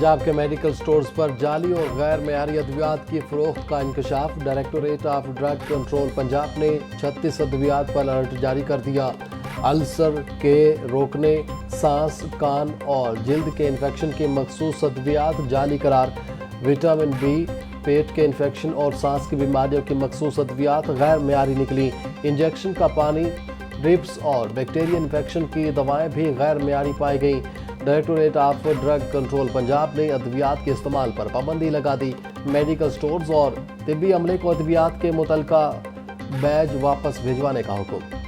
پنجاب کے medical stores پر جعلی اور غیر معیاری ادویات کی فروخت کا انکشاف۔ Directorate of drug control Punjab نے 36 ادویات پر الرٹ جاری کر دیا۔ السر کے روکنے، سانس، کان اور جلد کے انفیکشن کی مخصوص ادویات جعلی قرار۔ وٹامن بی، پیٹ کے انفیکشن اور سانس کی بیماریوں کی مخصوص ادویات غیر معیاری نکلی۔ انجیکشن کا پانی، ڈرپس اور بیکٹیریا انفیکشن کی دوائیں بھی غیر معیاری پائی گئیں۔ Directorate of drug control Punjab نے ادویات کے استعمال پر پابندی لگا دی۔ میڈیکل سٹورز اور طبی عملے کو ادویات کے متعلقہ بیج واپس بھجوانے کا حکم۔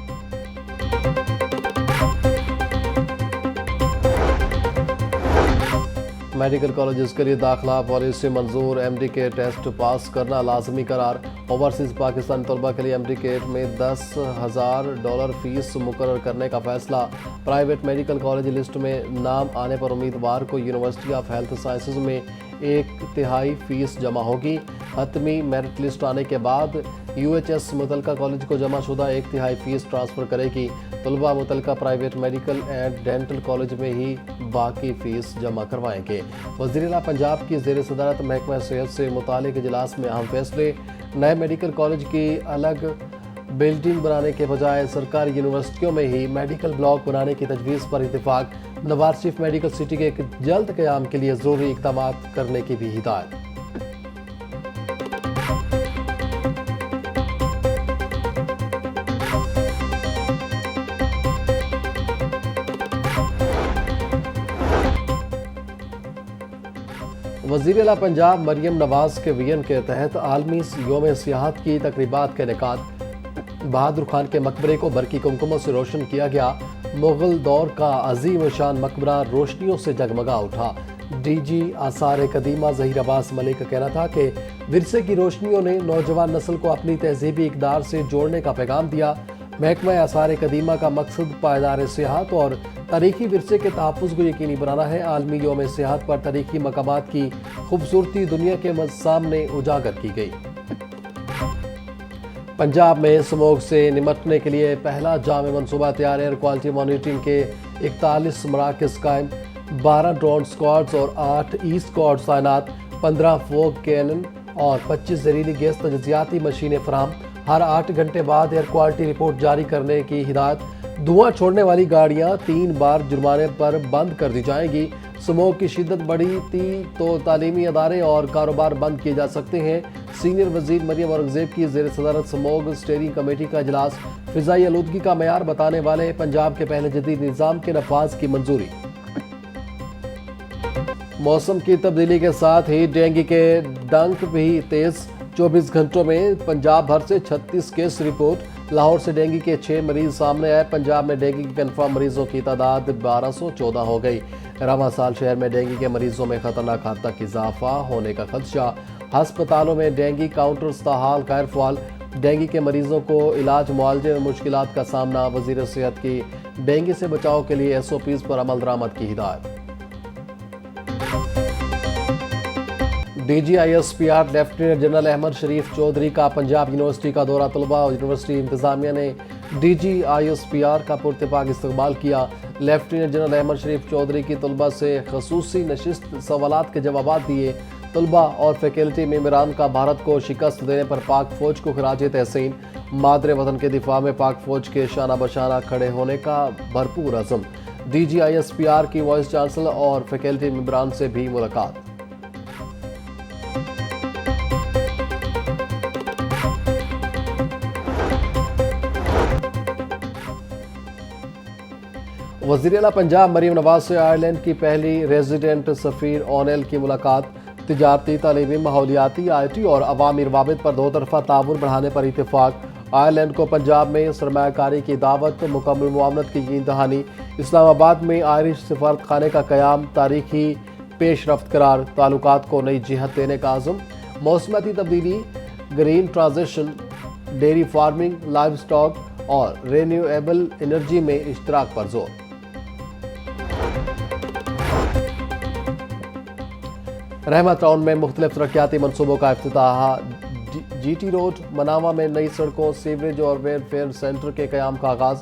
میڈیکل کالجز کے لیے داخلہ پالیسی منظور۔ ایم ڈی کے ٹیسٹ پاس کرنا لازمی قرار۔ اوورسیز پاکستانی طلبہ کے لیے ایم ڈی کیٹ میں $10,000 فیس مقرر کرنے کا فیصلہ۔ پرائیویٹ میڈیکل کالج لسٹ میں نام آنے پر امیدوار کو یونیورسٹی آف ہیلتھ سائنسز میں 1/3 فیس جمع ہوگی۔ حتمی میرٹ لسٹ آنے کے بعد یو ایچ ایس متعلقہ کالج کو جمع شدہ 1/3 فیس ٹرانسفر کرے گی۔ طلبہ متعلقہ private medical and dental college میں ہی باقی فیس جمع کروائیں گے۔ وزیر اعلیٰ پنجاب کی زیر صدارت محکمہ صحت سے متعلق اجلاس میں اہم فیصلے۔ نئے میڈیکل کالج کی الگ بلڈنگ بنانے کے بجائے سرکاری یونیورسٹیوں میں ہی میڈیکل بلاک بنانے کی تجویز پر اتفاق۔ نواز شریف میڈیکل سٹی کے جلد قیام کے لیے ضروری اقدامات کرنے کی بھی ہدایت۔ وزیر اعلیٰ پنجاب مریم نواز کے وژن کے تحت عالمی یوم سیاحت کی تقریبات کا انعقاد۔ بہادر خان کے مقبرے کو برقی کمکموں سے روشن کیا گیا۔ مغل دور کا عظیم الشان مقبرہ روشنیوں سے جگمگا اٹھا۔ ڈی جی آثار قدیمہ ظہیر عباس ملک کا کہنا تھا کہ ورثے کی روشنیوں نے نوجوان نسل کو اپنی تہذیبی اقدار سے جوڑنے کا پیغام دیا۔ محکمہ آثار قدیمہ کا مقصد پائیدار سیاحت اور تاریخی ورثے کے تحفظ کو یقینی بنانا ہے۔ عالمی یوم سیاحت پر تاریخی مقامات کی خوبصورتی دنیا کے سامنے اجاگر کی گئی۔ پنجاب میں اسموگ سے نمٹنے کے لیے پہلا جامع منصوبہ تیار۔ ایئر کوالٹی مانیٹرنگ کے 41 مراکز قائم، 12 ڈرون سکواڈز اور 8 ای سکواڈز تعینات، 15 فوگ کینن اور 25 زہریلی گیس تجزیاتی مشینیں فراہم۔ ہر 8 گھنٹے بعد ایئر کوالٹی رپورٹ جاری کرنے کی ہدایت۔ دھواں چھوڑنے والی گاڑیاں 3 بار جرمانے پر بند کر دی جائیں گی۔ سموگ کی شدت بڑھی تو تعلیمی ادارے اور کاروبار بند کیے جا سکتے ہیں۔ سینئر وزیر مریم اورنگزیب کی زیر صدارت سموگ اسٹیئرنگ کمیٹی کا اجلاس۔ فضائی آلودگی کا معیار بتانے والے پنجاب کے پہلے جدید نظام کے نفاذ کی منظوری۔ موسم کی تبدیلی کے ساتھ ہی ڈینگی کے ڈنک بھی تیز۔ 24 گھنٹوں میں پنجاب بھر سے 36 کیس رپورٹ۔ لاہور سے ڈینگی کے 6 مریض سامنے آئے۔ پنجاب میں ڈینگی کے کنفرم مریضوں کی تعداد 1214 ہو گئی۔ رواں سال شہر میں ڈینگی کے مریضوں میں خطرناک حد تک اضافہ ہونے کا خدشہ۔ ہسپتالوں میں ڈینگی کاؤنٹرز تاحال غیر فعال۔ ڈینگی کے مریضوں کو علاج معالجے میں مشکلات کا سامنا۔ وزیر صحت کی ڈینگی سے بچاؤ کے لیے SOPs پر عمل درآمد کی ہدایت۔ D G ISPR lieutenant general Ahmad Sharif Chaudhry کا پنجاب یونیورسٹی کا دورہ۔ طلبہ اور یونیورسٹی انتظامیہ نے ڈی جی ISPR کا پراتفاق استقبال کیا۔ لیفٹیننٹ جنرل احمد شریف چودھری کی طلبہ سے خصوصی نشست سوالات کے جوابات دیے۔ طلبہ اور فیکلٹی ممبران کا بھارت کو شکست دینے پر پاک فوج کو خراج تحسین۔ مادر وطن کے دفاع میں پاک فوج کے شانہ بشانہ کھڑے ہونے کا بھرپور عزم۔ ڈی جی ISPR کی وائس چانسلر اور فیکلٹی ممبران سے بھی ملاقات۔ وزیر اعلیٰ پنجاب مریم نواز سے آئرلینڈ کی پہلی ریزیڈنٹ سفیر اونیل کی ملاقات۔ تجارتی، تعلیمی، ماحولیاتی، IT اور عوامی روابط پر 2 طرفہ تعاون بڑھانے پر اتفاق۔ آئرلینڈ کو پنجاب میں سرمایہ کاری کی دعوت، مکمل معاونت کی یقین دہانی۔ اسلام آباد میں آئرش سفارت خانے کا قیام تاریخی پیش رفت قرار۔ تعلقات کو نئی جہت دینے کا عزم۔ موسمیاتی تبدیلی، green transition, dairy farming, live stock اور رینیویبل انرجی میں اشتراک پر زور۔ رحمت ٹاؤن میں مختلف ترقیاتی منصوبوں کا افتتاح۔ جی ٹی روڈ مناوا میں نئی سڑکوں، سیوریج اور ویلفیئر سینٹر کے قیام کا آغاز۔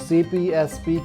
CPSP